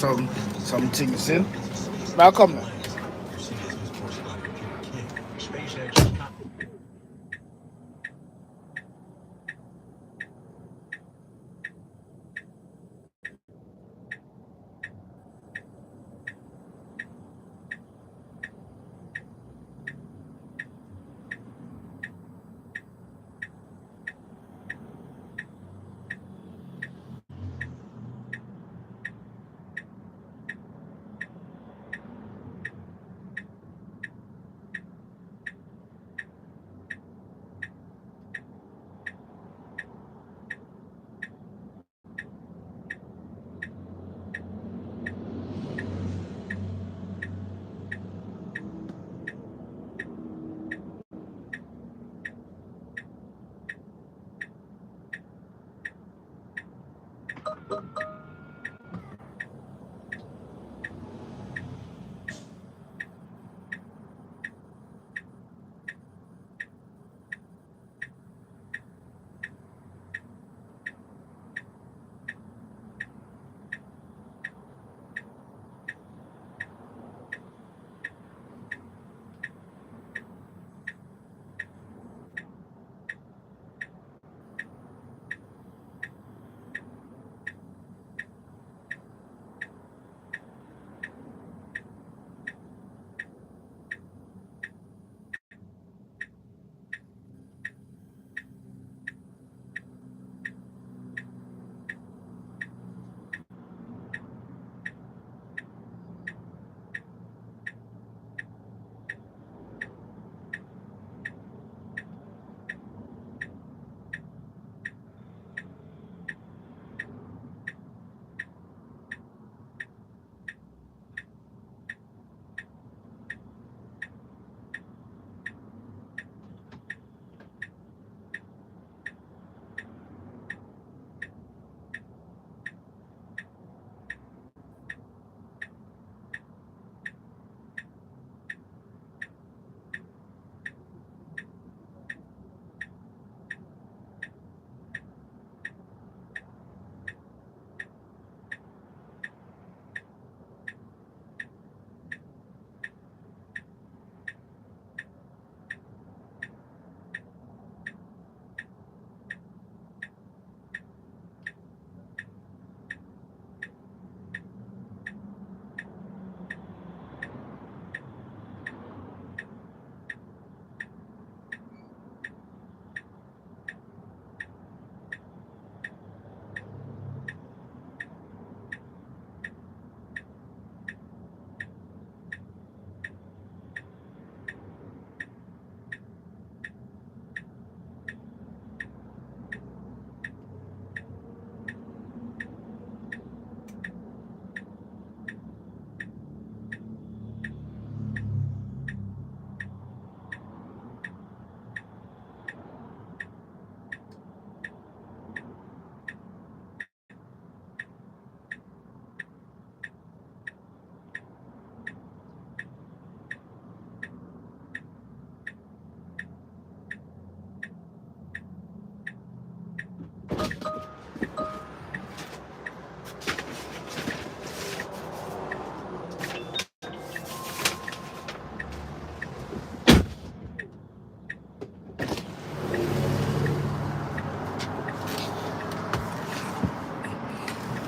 some things in. Welcome.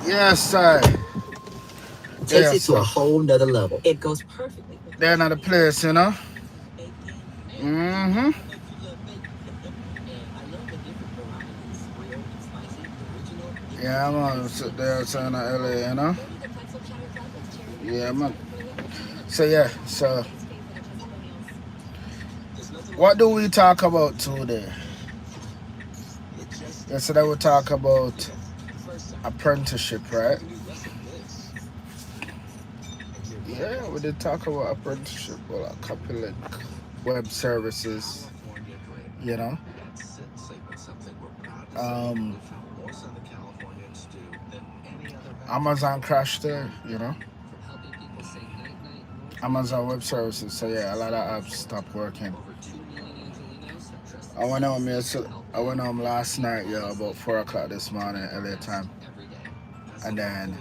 Yes, sir. Takes it to a whole nother level. It goes perfectly. They're another place, you know. Mm-hmm. Yeah, man. Sit there outside of LA, you know. Yeah, man. So yeah, so what do we talk about today? Yesterday we talk about apprenticeship, right? Yeah, we did talk about apprenticeship, well, a couple like web services, you know. Um, Amazon crashed there, you know. Amazon Web Services. So yeah, a lot of apps stopped working. I went home I went home last night, yeah, about 4 o'clock this morning, LA time, and then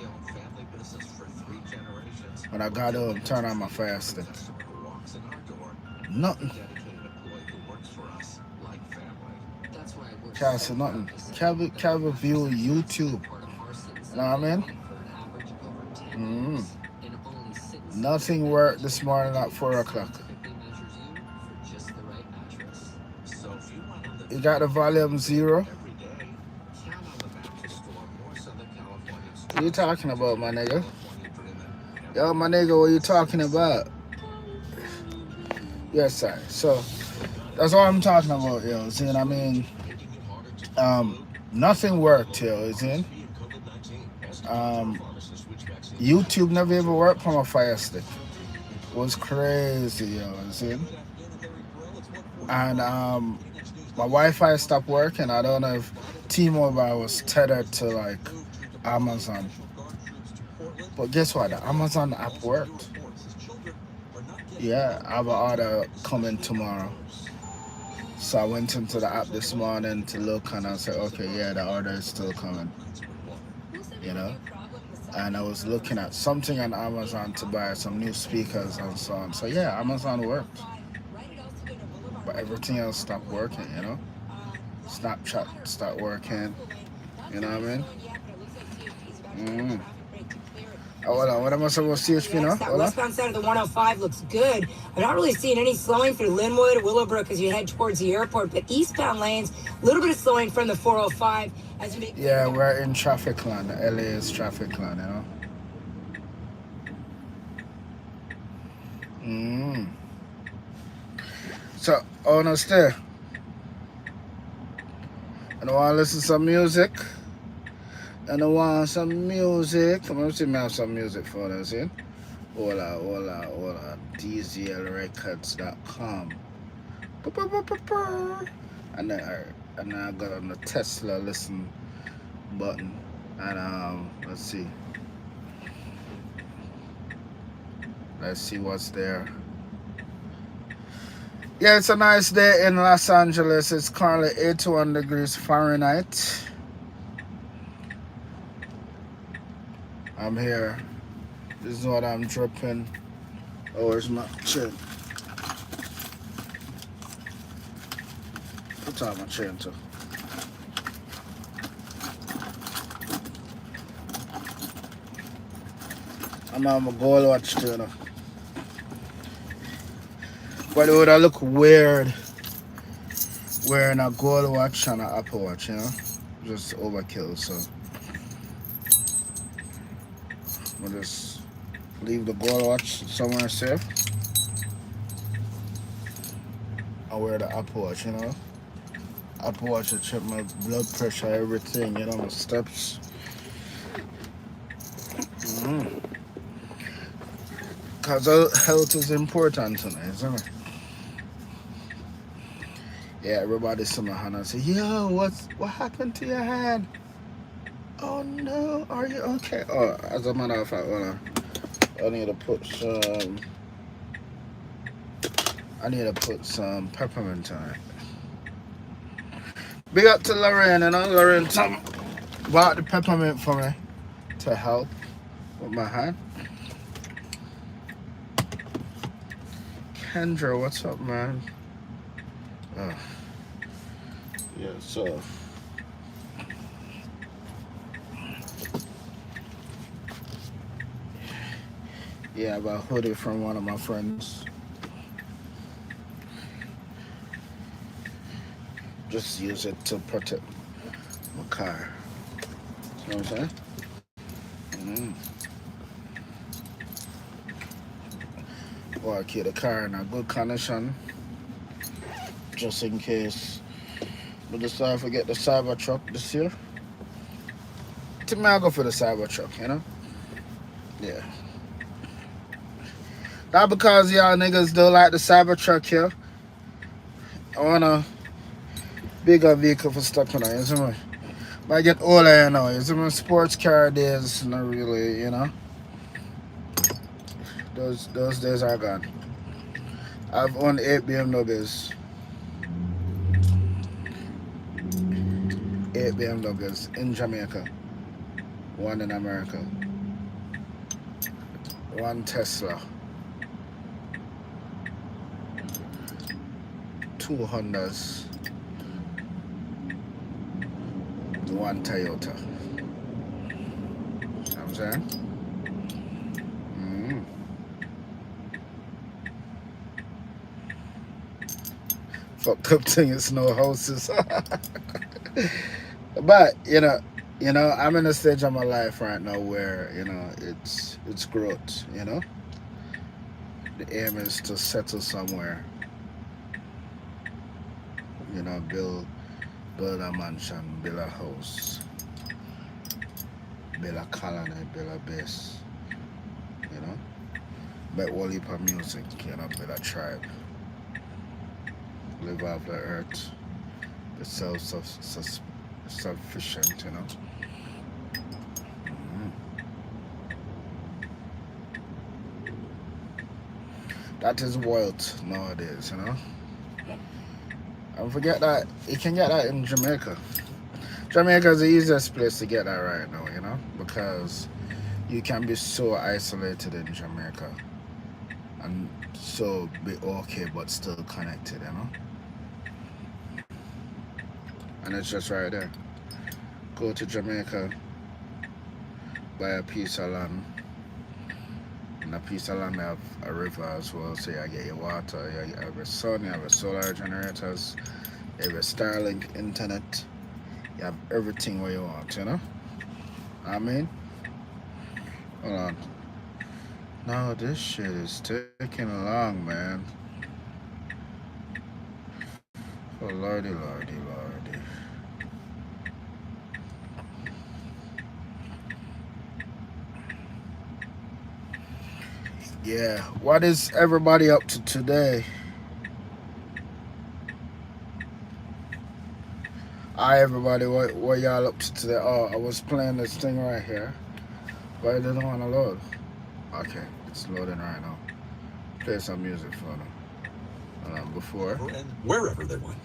When I got home, turn on my fire stick. Nothing. Can't see nothing. Can't view YouTube. You know what I mean? Nothing worked this morning at 4 o'clock. You got the volume 0? What are you talking about, my nigga? Yo, my nigga, what are you talking about? Yes, sir. So, that's what I'm talking about, yo. See what I mean? Nothing worked, yo. See? YouTube never ever worked on my Fire Stick. It was crazy, yo. See? And my Wi-Fi stopped working. I don't know if T-Mobile was tethered to like Amazon. But guess what? The Amazon app worked. Yeah, I have an order coming tomorrow. So I went into the app this morning to look and I said, okay, yeah, the order is still coming. You know? And I was looking at something on Amazon to buy some new speakers and so on. So yeah, Amazon worked. But everything else stopped working, you know? Snapchat stopped working. You know what I mean? Oh, hold on. What am I supposed to CHP now? That westbound side of the 105 looks good. I'm not really seeing any slowing through Linwood, Willowbrook as you head towards the airport, but eastbound lanes, a little bit of slowing from the 405 as you make. Yeah, we're in traffic land. LA is traffic land, you know? So, on us there. And I want to listen to some music. And I want some music. Come on, see me have some music for us, see? Hola. DZL Records.com. And then I got on the Tesla listen button. And let's see. Let's see what's there. Yeah, it's a nice day in Los Angeles. It's currently 81 degrees Fahrenheit. I'm here. This is what I'm dripping. Oh, where's my chin? Put on my chin too. I'm on my gold watch too, you know. But it would look weird wearing a gold watch and an Apple watch, you know? Just overkill, so we'll just leave the gold watch somewhere safe. I'll wear the Apple watch, you know? Apple watch to check my blood pressure, everything, you know, my steps. Because health is important tonight, isn't it? Yeah, everybody see my hand and say, yo, what happened to your hand? Oh no, are you okay? Oh, as a matter of fact, I need to put some peppermint on it. Big up to Lorraine, you know, Lorraine bought the peppermint for me to help with my hand. Kendra, what's up, man? Yeah, so yeah, I got a hoodie from one of my friends. Just use it to protect my car. You know what I'm saying? Well, I keep the car in a good condition, just in case we decide to get the Cybertruck this year. I think I'll go for the Cybertruck, you know? Yeah. Not because y'all niggas don't like the Cybertruck here. I want a bigger vehicle for stuff on it, you see me? But I get older, you know, you see me? Sports car days, not really, you know? Those days are gone. I've owned 8 BMWs. 8 BMWs in Jamaica. 1 in America. one Tesla, 2 Hondas, one Toyota. You know what I'm saying? Fucked up thing is no houses. But I'm in a stage of my life right now where it's growth. The aim is to settle somewhere. Build a mansion, build a house, build a colony, build a base. Make all heap of music. Build a tribe. Live off the earth. Be self-sufficient. That is wealth nowadays. And forget that you can get that in Jamaica. Jamaica is the easiest place to get that right now, because you can be so isolated in Jamaica and so be okay but still connected, And it's just right there. Go to Jamaica, buy a piece of land. And a piece of land have a river as well, so you get your water, you have a sun, you have a solar generators, you have a Starlink internet, you have everything where you want, I mean? Hold on. No, this shit is taking long, man. Oh, lordy, lordy, lordy. Yeah, what is everybody up to today? Hi everybody, what y'all up to today? Oh, I was playing this thing right here, but it didn't want to load. Okay, it's loading right now. Play some music for them. Before. And wherever they want.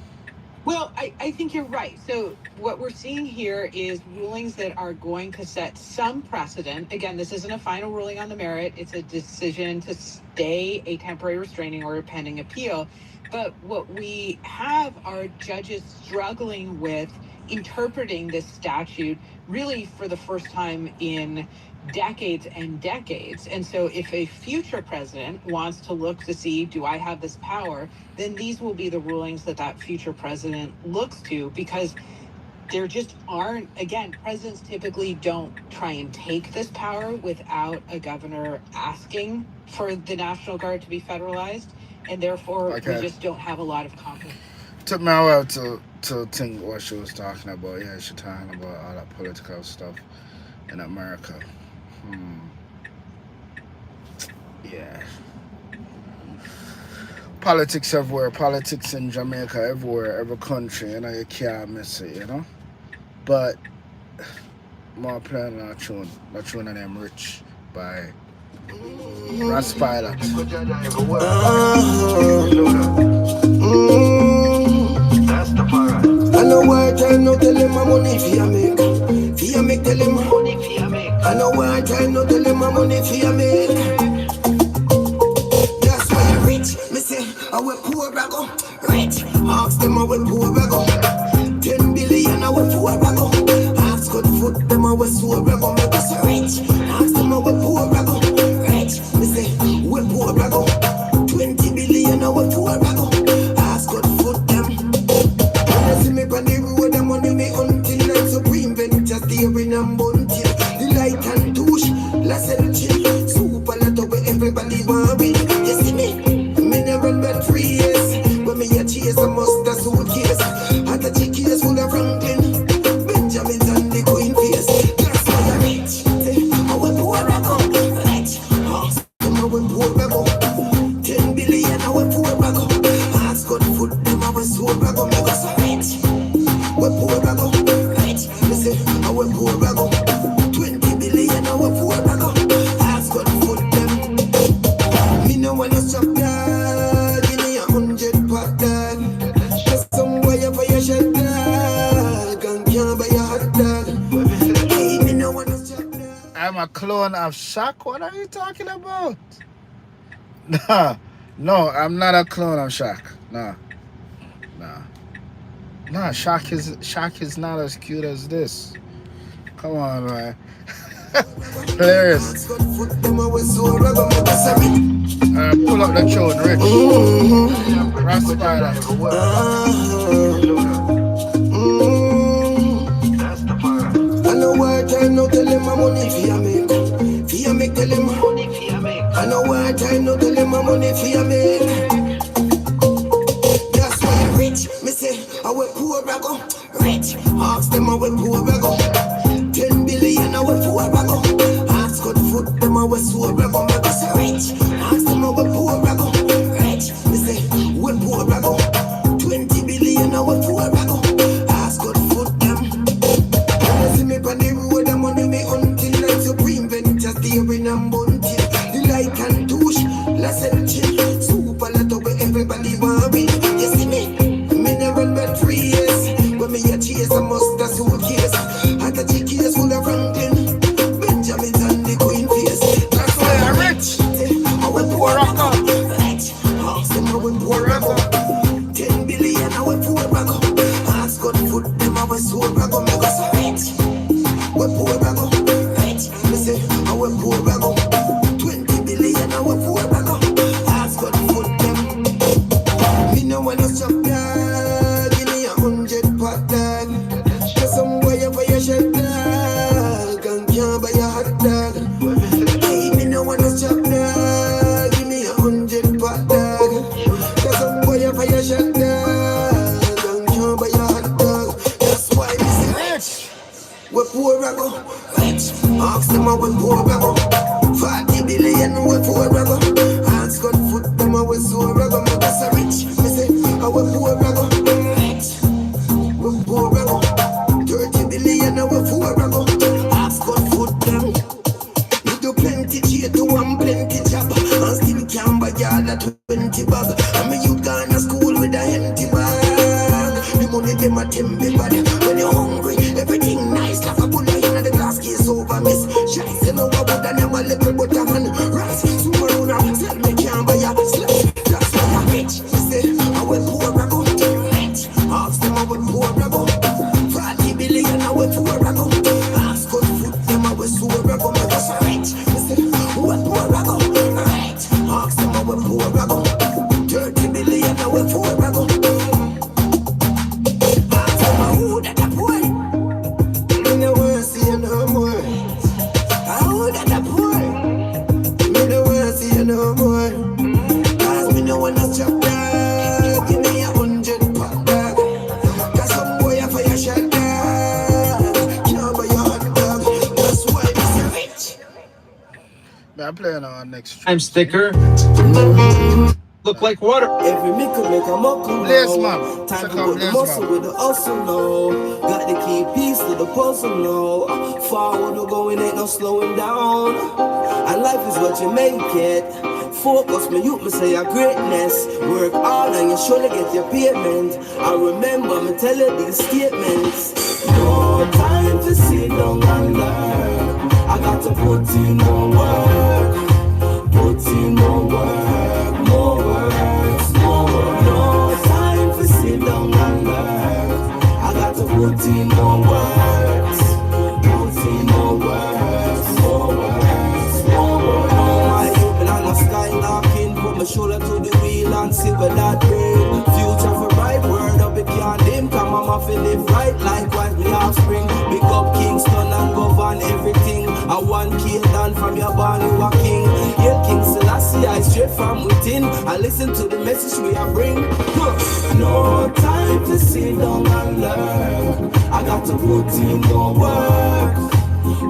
Well, I think you're right. So what we're seeing here is rulings that are going to set some precedent. Again, this isn't a final ruling on the merit. It's a decision to stay a temporary restraining order pending appeal. But what we have are judges struggling with interpreting this statute really for the first time in decades and decades. And so if a future president wants to look to see, do I have this power, then these will be the rulings that future president looks to, because there just aren't, again, presidents typically don't try and take this power without a governor asking for the National Guard to be federalized. And therefore, we just don't have a lot of confidence. Took me a while to think what she was talking about. Yeah, she's talking about all that political stuff in America. Yeah. Politics everywhere. Politics in Jamaica everywhere. Every country. You can't miss it, But more playing that tune. That tune named Rich by Ras Pilot. I know why time no tell him my money for make. For make tell him money for make. I know why time no tell him my money for make. That's why I rich. Me say I will poor Virgo. Rich. Ask them I will poor Virgo. 10 billion I will poor Virgo. Ask God foot them I will so Virgo. Me be so rich. Ask them I will poor Virgo. Rich. Me say we poor Virgo. 20 billion I will poor Virgo. Ask God foot them. See me on the road, I'm money me until I'm supreme ventures, steering and bunting. The light and touche, last and chill. Super lot of where everybody want win. You see me? Me never run back 3 years. When me a chase, I must a suitcase. At a case full of Franklin, Benjamins and the Queen face. That's why I clone of Shaq? What are you talking about? Nah, no, I'm not a clone of Shaq. Nah, nah, nah. Shaq is not as cute as this. Come on, man. Hilarious. Pull up the tune, Rich. Raspider. I know why time no tell him my money for make. For make tell him money for make. I know why time no tell him my money for make. That's why I'm rich. Me say I will poor Virgo. Rich. Ask them I will poor Virgo. 10 billion I will poor Virgo. Ask good foot them I will poor Virgo. Me go say rich. Ask them I will poor Virgo. Rich. Me say we poor Virgo. 20 billion I will poor Virgo. Ask good foot them. See me on the road, I'm on me until like supreme ventures, steering and bunting. The light and touche, less and chill. Super lot of everybody want me. You see me never run 3 years. When me a chase, I must a suitcase. I got a case full of Franklin, Benjamin and the Queen face. That's why I'm rich. I will pour up. Rich. Ask them I will pour up. 10 billion I will pour up. Ask God foot them I will soul up. Me go so rich. We poor Virgo, rich. Me say I will poor Virgo. 20 billion I will poor Virgo. Ask God foot them. Me no wanna stop dog. Give me 100 pot dog. Cause some boy you for your shit dog and can't buy a hot dog. Hey, me no wanna stop dog. Give me 100 pot dog. Cause some boy you for your shit dog and can't buy a hot dog. That's why me say rich. We poor Virgo, rich. Ask them how we poor Virgo. 40 billion we poor Virgo. Ask God foot them how we so Virgo. Me go so rich. Me say how we poor Virgo, rich. We poor Virgo. 30 billion we poor Virgo. Ask God foot them. Me do plenty cheer to one plenty job. And still can't buy all that 20 bag. And me you gone to school with a empty bag. The money them a tempe bad. When you're hungry, everything nice. Like a bulla in the glass case over miss. Shice no wood and I'm a little butter and rice. Super owner, sell me can't buy a slice. That's why I'm rich. Me say, I will poor Virgo. Rich. Ask them I will poor Virgo. 40 billion I will poor Virgo. Ask good food them I will sour Virgo. Me go so rich. Me say, I will poor Virgo. Rich. Ask them I will poor Virgo. 30 billion I will poor Virgo. No more. Cause me no wanna chop dog. Give me 100 pot dog. Cause some boy a fire shot dog. Can't buy a hot dog. That's why me say rich. I'm playing our next track. I'm sticker. Look like water. Every mickle make a muckle. Blaze man. Time to Check out put the Blaze muscle man. with the hustle now. Got the key piece to the puzzle now. Forward we're going, ain't no slowing down. And life is what you make it. Focus, me youth, me say your greatness. Work hard and you surely get your payment. I remember me tell you these statements. No time to sit down and learn. I got to put in more work. Put in more work. More words, more work. No time for sit down and learn. I got to put in more words. Put in more words. More words, more words. My open and the sky knocking. Put my shoulder to the wheel and see where that bring. Future for right word up, it can't dim. Come on, I feel live right likewise, me offspring. Big up Kingston and govern everything. I want kill down from your barn, you a king. Hail King Selassie, I straight from within. I listen to the message we are bring. No time to sit down and learn. I got to put in more work.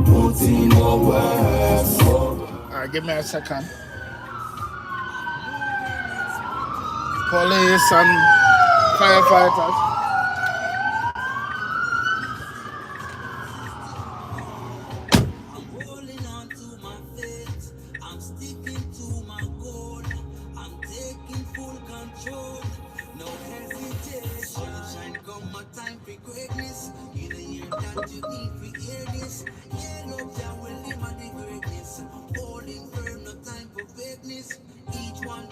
Put in more work. Alright, give me a second. Police and firefighters. Greatness, in a year that you need to hear this. Yeah, love that will live on the greatness. fakeness. Each one,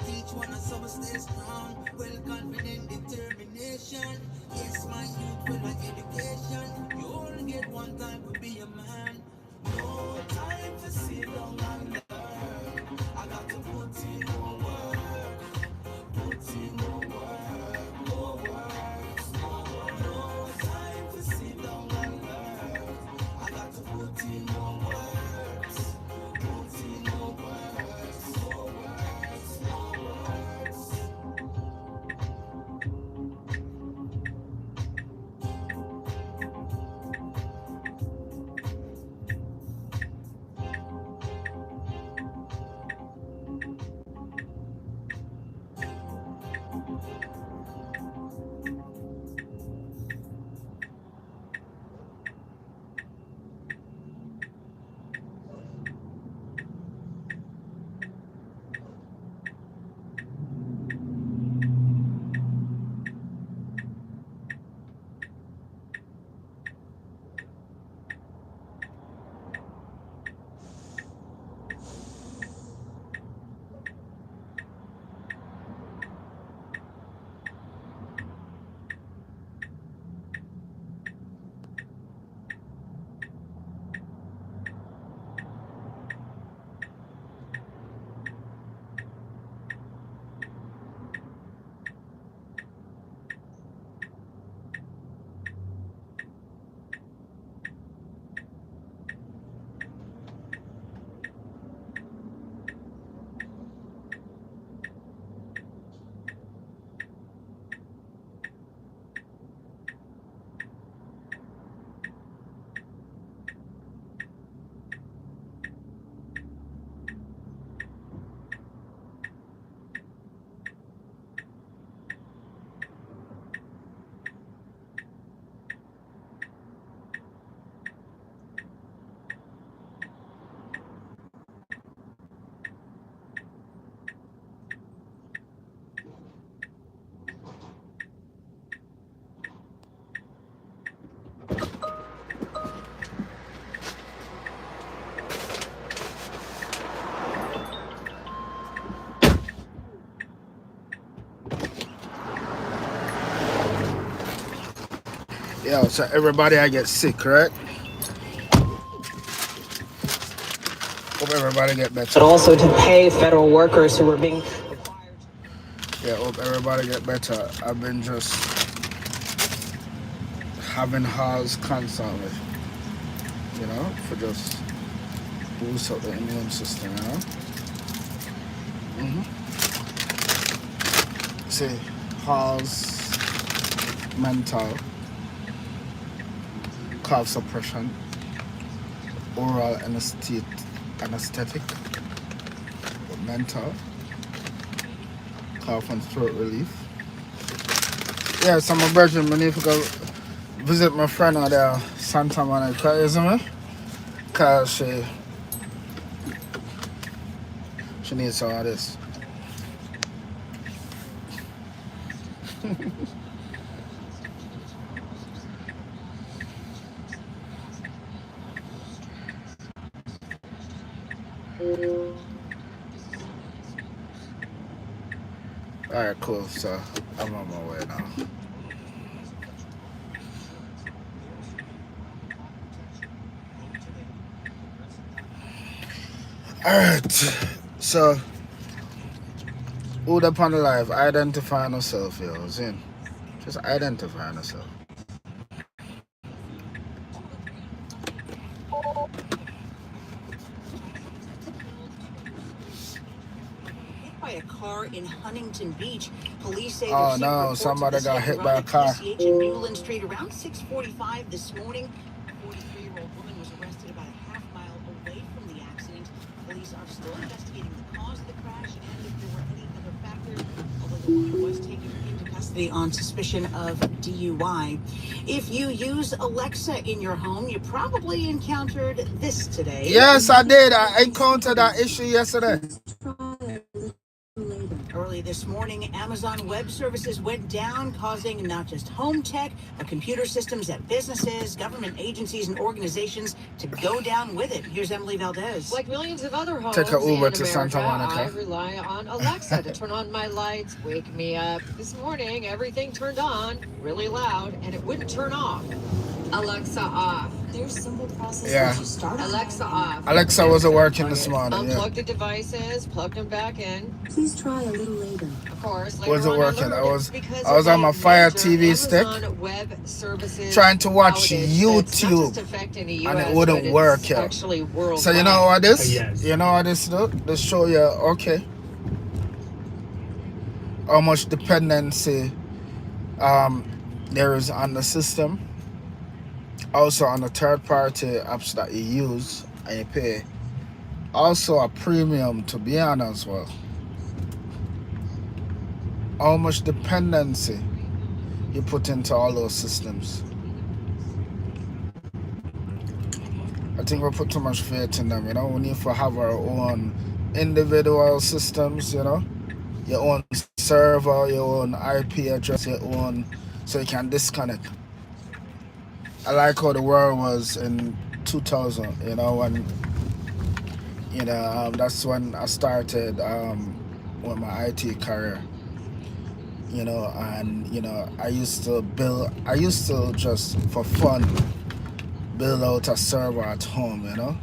I summer stay strong. Well confident, determination. Yes, my youth with my education. You only get one time to be a man. No time to sit down and learn. I got to put in more work. Put in more work, more work. No time to sit down and learn. I got to put in more work. Put in more work, more work, more work. Yo, so everybody I get sick, right? Hope everybody get better. But also to pay federal workers who are being required. Yeah, hope everybody get better. I've been just having highs constantly, you know, for just boost up the immune system, you know. See, highs, mental, cough suppression, oral anesthetic, mental, cough and throat relief. Yeah, so my brethren, I need to go visit my friend out there, Santa Monica, isn't it? Because she needs some of this. Alright, cool. So I'm on my way now. Alright, so all up on the life, identifying yourself, yo, Zin. Just identifying yourself. By a car in Huntington Beach. Police say Oh no, somebody got hit by a car. In Newland Street around 6:45 this morning. A 43-year-old woman was arrested about a half mile away from the accident. Police are still investigating the cause of the crash and if there were any other factors, although the woman was taken into custody on suspicion of DUI. If you use Alexa in your home, you probably encountered this today. Yes, I did. I encountered that issue yesterday. Earlier Early this morning, Amazon Web Services went down, causing not just home tech, but computer systems at businesses, government agencies, and organizations to go down with it. Here's Emily Valdez. Like millions of other homes Take an Uber in to America, Santa Monica. I rely on Alexa to turn on my lights, wake me up. This morning, everything turned on really loud, and it wouldn't turn off. Alexa off. There's simple process Yeah. once you start. Alexa off. Alexa wasn't working this morning. Unplug Yeah. the devices, plug them back in. Please try a little later. Of course, later Wasn't on, working. I alerted was because I was of on my a Fire major TV stick Amazon Web Services trying to watch outage that's not YouTube, just affecting the and it US, wouldn't but it's work, yo. actually worldwide. So you know what this? Yes. You know what this do? This show you okay how much dependency there is on the system. Also on the third party apps that you use and you pay. Also a premium to be on as well. How much dependency you put into all those systems. I think we put too much faith in them, you know. We need to have our own individual systems, you know. Your own server, your own IP address, your own, so you can disconnect. I like how the world was in 2000, you know, when, you know, that's when I started with my IT career, you know, and, you know, I used to just, for fun, build out a server at home, you know,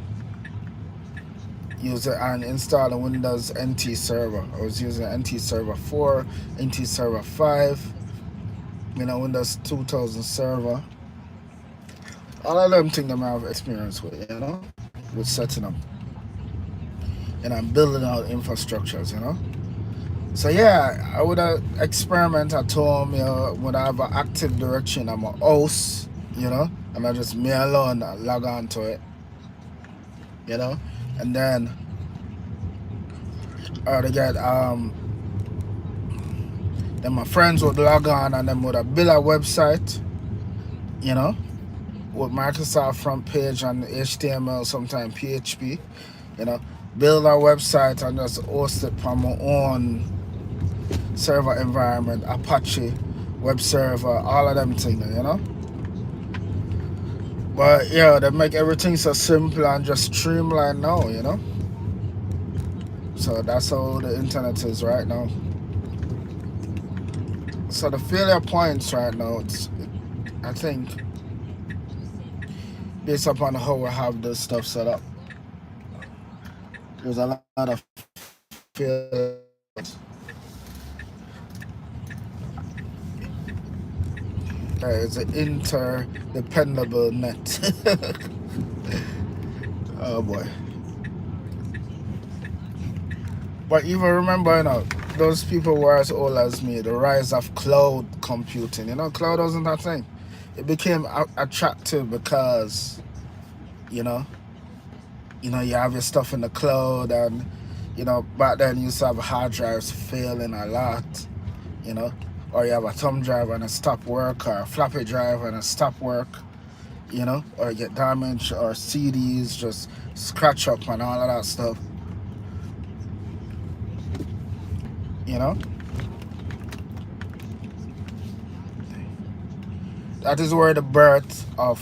use it and install a Windows NT server. I was using NT Server 4, NT Server 5, you know, Windows 2000 server. All of them things I have experience with, you know, with setting up. And I'm building out infrastructures, you know. So yeah, I would experiment at home, you know, when I have an Active Directory on my house, you know, and I just me alone log on to it, you know, and then I would get then my friends would log on and then would build a website, you know, with Microsoft front page and HTML, sometimes PHP, you know, build a website and just host it from my own server environment, Apache, web server, all of them things, you know. But yeah, they make everything so simple and just streamlined now, you know. So that's how the internet is right now. So the failure points right now, I think, based upon how we have this stuff set up, there's a lot of failures. It's an interdependable net. Oh boy. But even remember, you know, those people were as old as me, the rise of cloud computing. You know, cloud wasn't a thing. It became attractive because, you know, you have your stuff in the cloud, and, you know, back then you used to have hard drives failing a lot, you know, or you have a thumb drive and it stop work, or a floppy drive and it stop work, you know, or get damaged, or CDs just scratch up and all of that stuff, you know. That is where the birth of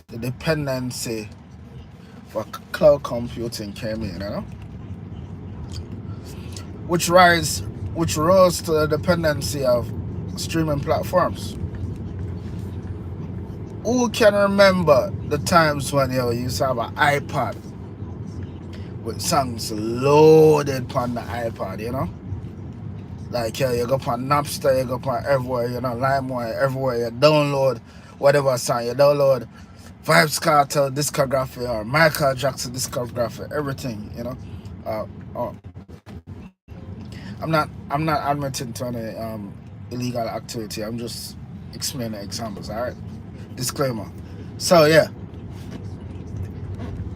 the dependency for cloud computing came in, you know, which rose to the dependency of streaming platforms. Who can remember the times when you used to have an iPod with songs loaded on the iPod, you know? Like, yeah, you go on Napster, you go on everywhere, you know, LimeWire, everywhere, you download whatever song, you download Vybz Kartel discography or Michael Jackson discography, everything, you know. I'm not admitting to any illegal activity. I'm just explaining examples, alright? Disclaimer. So yeah.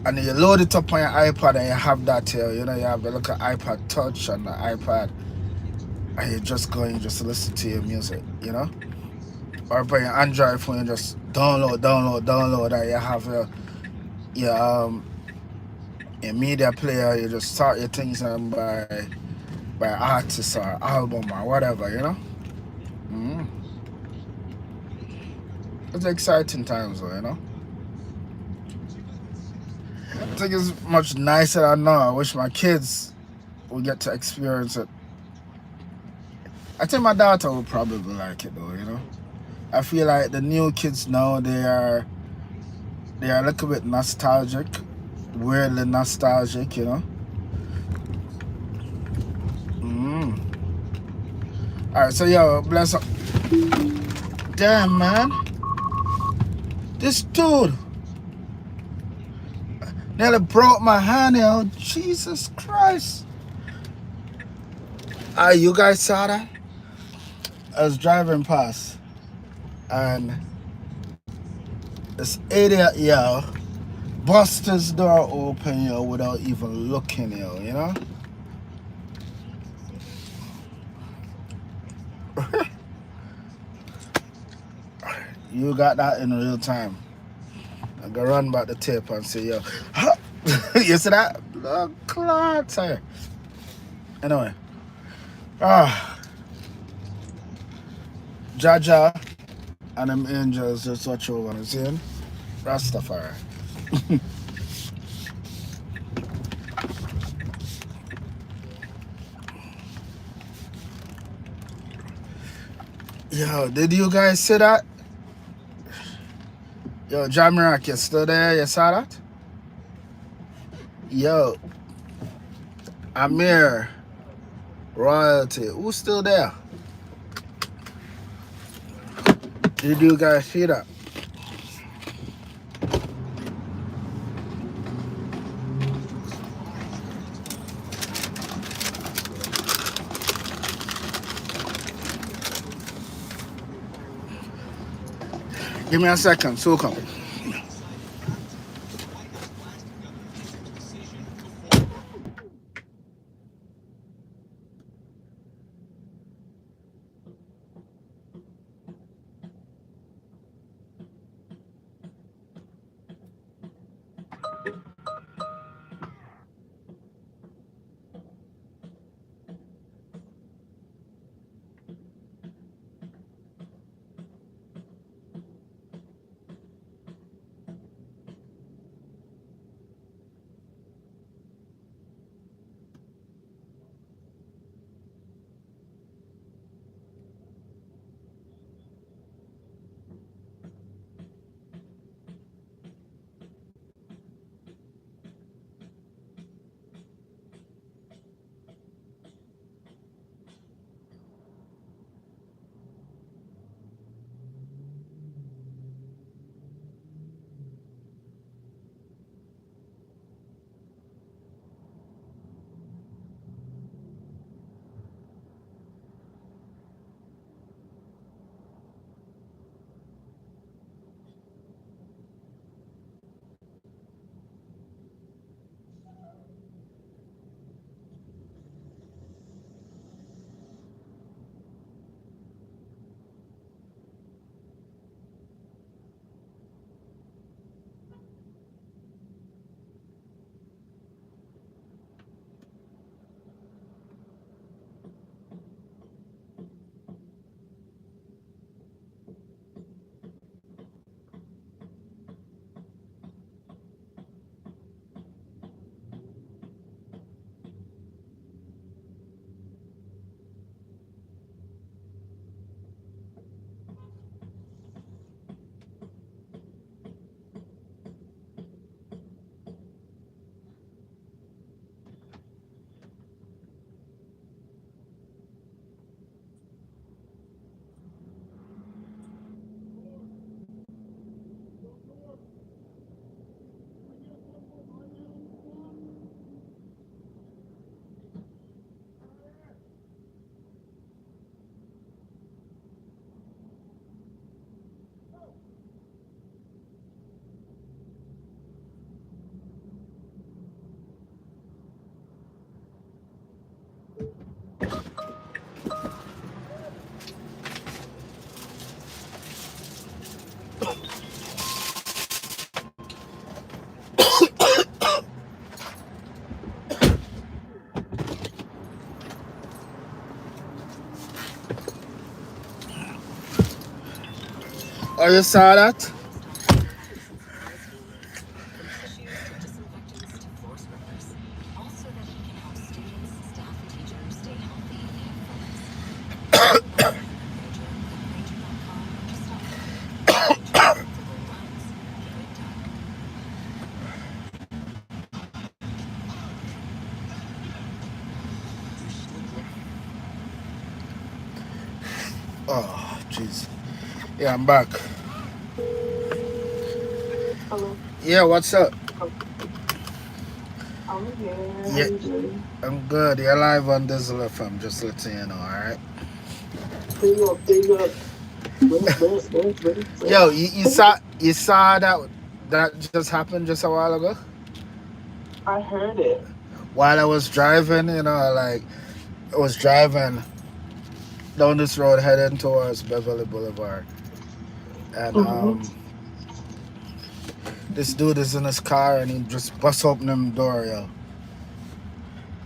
And you load it up on your iPad and you have that here, you know, you have the little iPod Touch and the iPad, and you just go and just listen to your music, you know? Or on your Android phone, you just download, and you have your media player, you just start your things and by by artist or album or whatever, you know. Mm. It's exciting times, though, you know. I think it's much nicer than now. I wish my kids would get to experience it. I think my daughter would probably like it, though, you know. I feel like the new kids now, they are a little bit nostalgic, weirdly nostalgic, you know. Mm. All right, so yo, bless up. Damn, man, this dude nearly broke my hand, yo. Jesus Christ. You guys saw that? I was driving past, and this idiot, yo, bust his door open, yo, without even looking, yo, you know? You got that in real time. I go run back the tape and say, yo, you see that? Blood clot, sir. Anyway, Jaja and them angels just watch over and saying, Rastafari. Yo, did you guys see that? Yo, Jamirak, you still there? You saw that? Yo, Amir, Royalty, who's still there? Did you guys see that? Give me a second, so come. Oh, you saw that? Oh, jeez. Yeah, I'm back. Hello. Yeah, what's up? I'm here. How Yeah, you doing? I'm good. You're live on DZL FM, just letting you know, alright? Big up, big up. Yo, you saw that just happened just a while ago? I heard it. While I was driving, like I was driving down this road heading towards Beverly Boulevard. And hmm this dude is in his car and he just busts open the door, yo.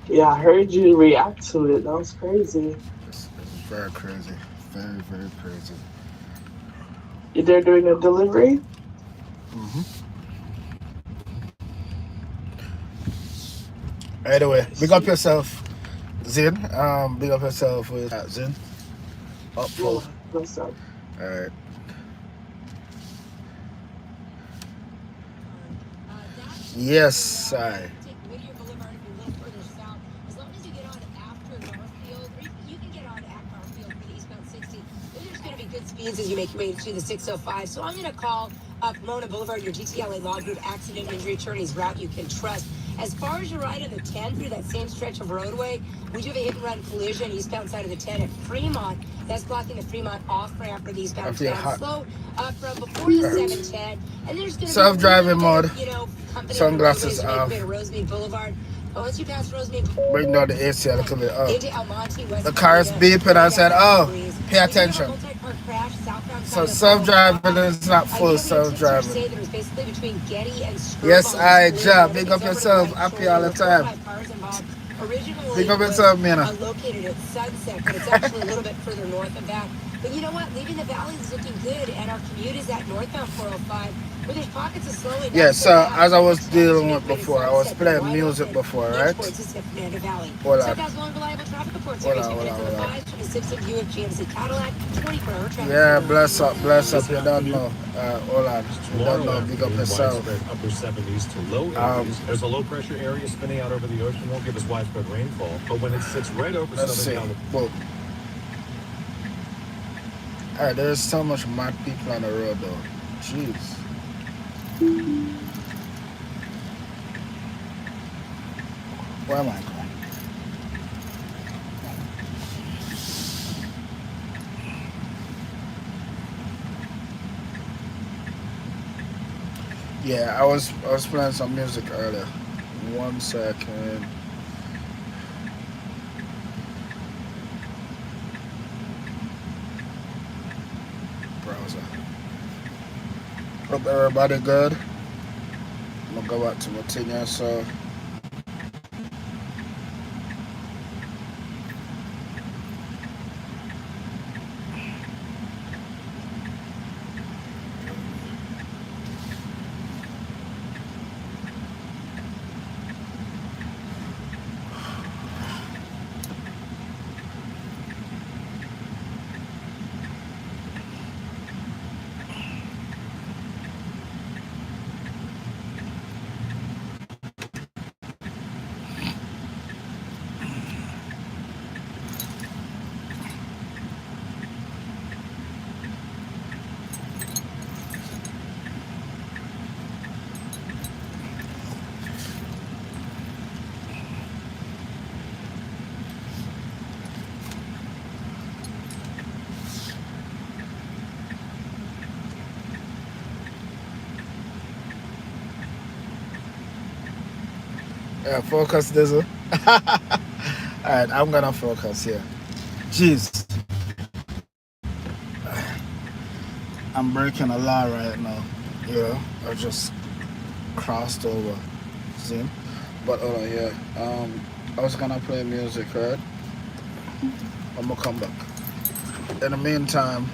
Yeah, I heard you react to it. That was crazy. It's very crazy. Very, very crazy. You there doing a delivery? hmm Anyway, big up yourself, Zin. Big up yourself with Zin. Up Yeah, full. what's up? Alright. Yes, I. Speeds as you make your way to the 605. So I'm going to call Pomona Boulevard, your DTLA Law Group accident injury attorney's route you can trust. As far as your ride on the 10 through that same stretch of roadway, we do have a hit and run collision eastbound side of the 10 at Fremont. That's blocking the Fremont off ramp for the eastbound 10. Slow from before the 710. And there's going to be self-driving mode. Sunglasses off. off. Rosemead Boulevard. Once you pass Rosemead, Bring down the AC a little bit up. into El Monte, West The car is beeping. I said, oh, pay attention. So self-driving is not full self-driving. Yes, I job. Big up yourself. Happy all the time. Big up yourself, Mina. Located at Sunset, but it's actually a little bit further north of that. But you know what? Leaving the valley is looking good, and our commute is at northbound 405, where there's pockets of slowing. Yeah, so as I was dealing with before, I was playing music before, right? Hold on. Yeah, bless up, you don't know. Hold on, you don't know, big up yourself. Upper 70s to low 80s. There's a low pressure area spinning out over the ocean. Won't give us widespread rainfall, but when it sits right over Southern California. Alright, there's so much mad people on the road though. Jeez. Where am I going? Yeah, I was playing some music earlier. 1 second. Browser. Hope everybody good. I'm gonna go back to my thing here, so yeah, focus Dizzle. Alright, I'm gonna focus here. Jeez. I'm breaking a law right now. Yeah, I just crossed over. See? But hold on, yeah. I was gonna play music, right? I'm gonna come back. In the meantime,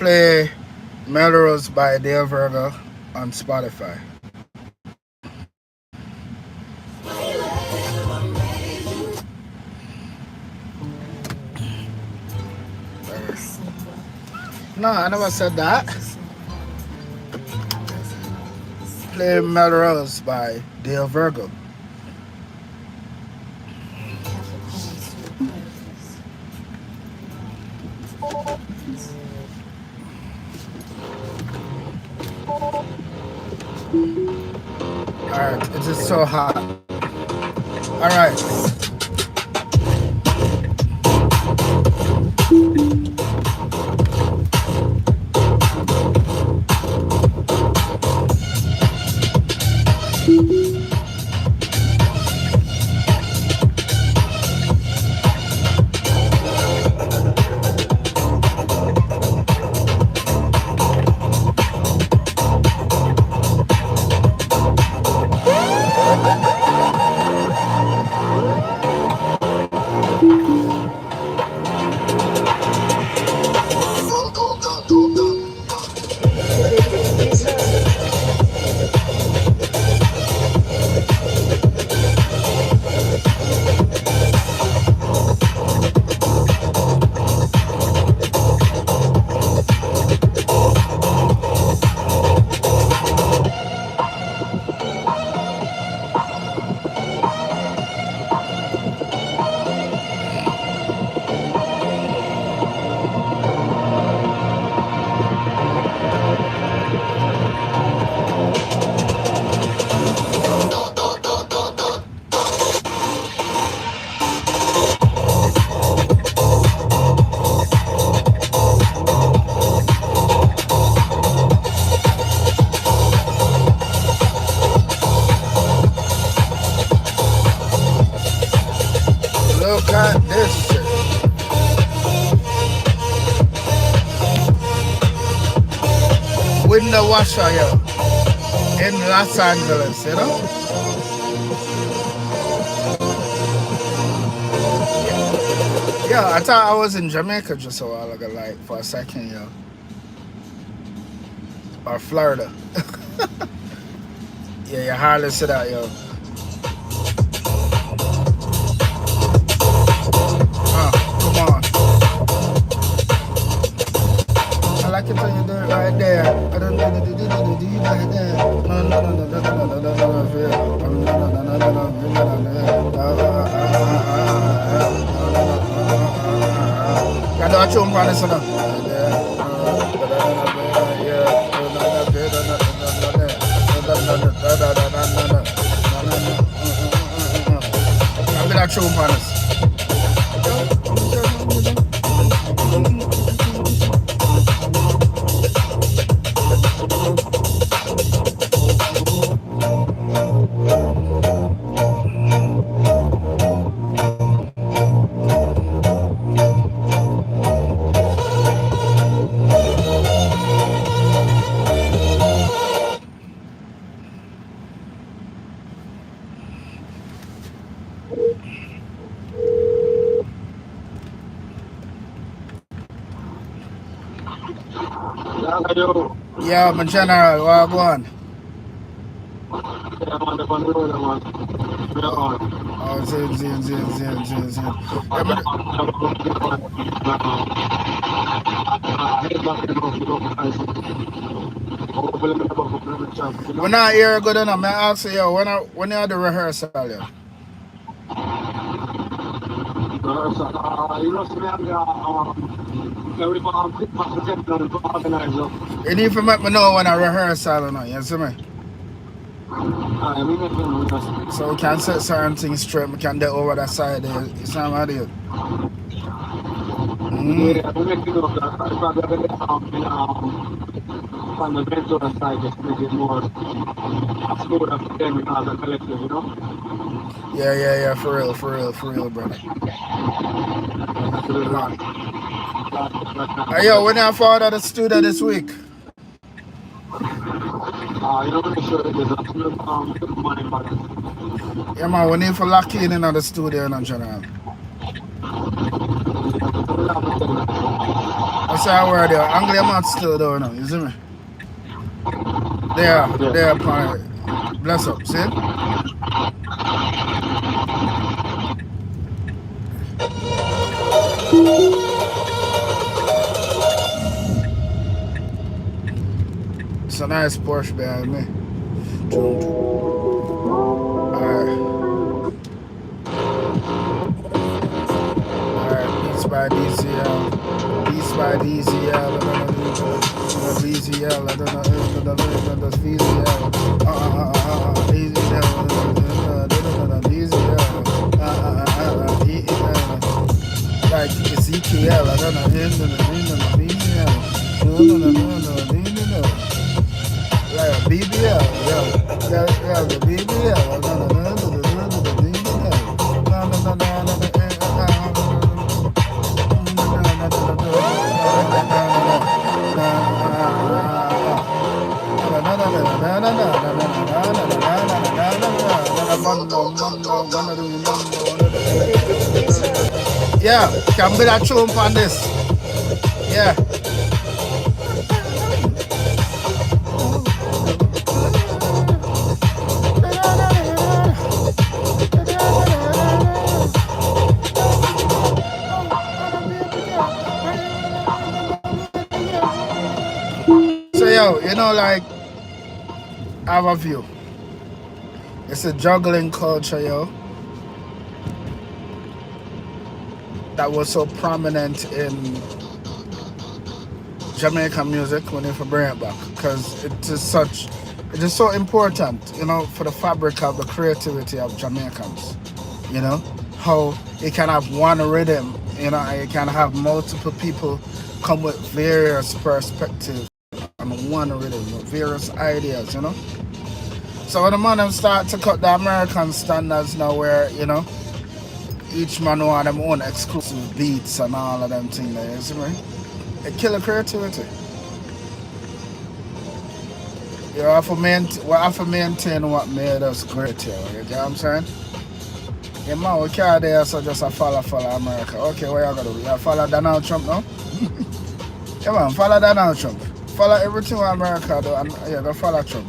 Play Melrose by Dale Virgo on Spotify. No, I never said that. Play Melrose by Dale Virgo. Alright, it's just so hot. Alright. Look at this shit. Window washer, yo. In Los Angeles, you know? Yeah, I thought I was in Jamaica just a while ago, like, for a second, yo. Or Florida. Yeah, you hardly see that, yo. Come on. I like it when you do it right there. I don't know do you right there. I do a tune for this one. I'll be that tune for this. Yeah, my general, what go on? Oh, zin. When I hear good enough, I ask you, when you had the rehearsal, yeah? You need to make me know when I rehearsal or not, you see me? So we can set certain things straight, we can get over that side there. You see what I do? Yeah, for real, brother. Hey, yo, when you fall out of the studio this week? Yeah, man, we need to lock in the studio in general. I say a word there. Anglia Mat still though, no, you see me? There, bless up, see? It's a nice Porsche behind me. Alright, Beats by DZL. Beats by DZL. VZL. I don't know the VZL. Like Ezekiel. I don't know VZL. Like BBL, yeah, the BBL. Yeah, can be that tune on this. Yeah. So yo, you know, like, I have a view. It's a juggling culture, yo, that was so prominent in Jamaican music when you bring it back, because it is so important, you know, for the fabric of the creativity of Jamaicans, you know, how you can have one rhythm, you know, and you can have multiple people come with various perspectives on one rhythm, with various ideas, you know. So when the man start to cut the American standards now, where, you know, each man want them own exclusive beats and all of them things there, you see me? It kill the creativity. You have to maintain what made us great here, you get what I'm saying? Yeah, man, we can't there so just a follow America. Okay, what you gonna do? You follow Donald Trump now? Yeah, man, follow Donald Trump. Follow everything what America do, and you go follow Trump.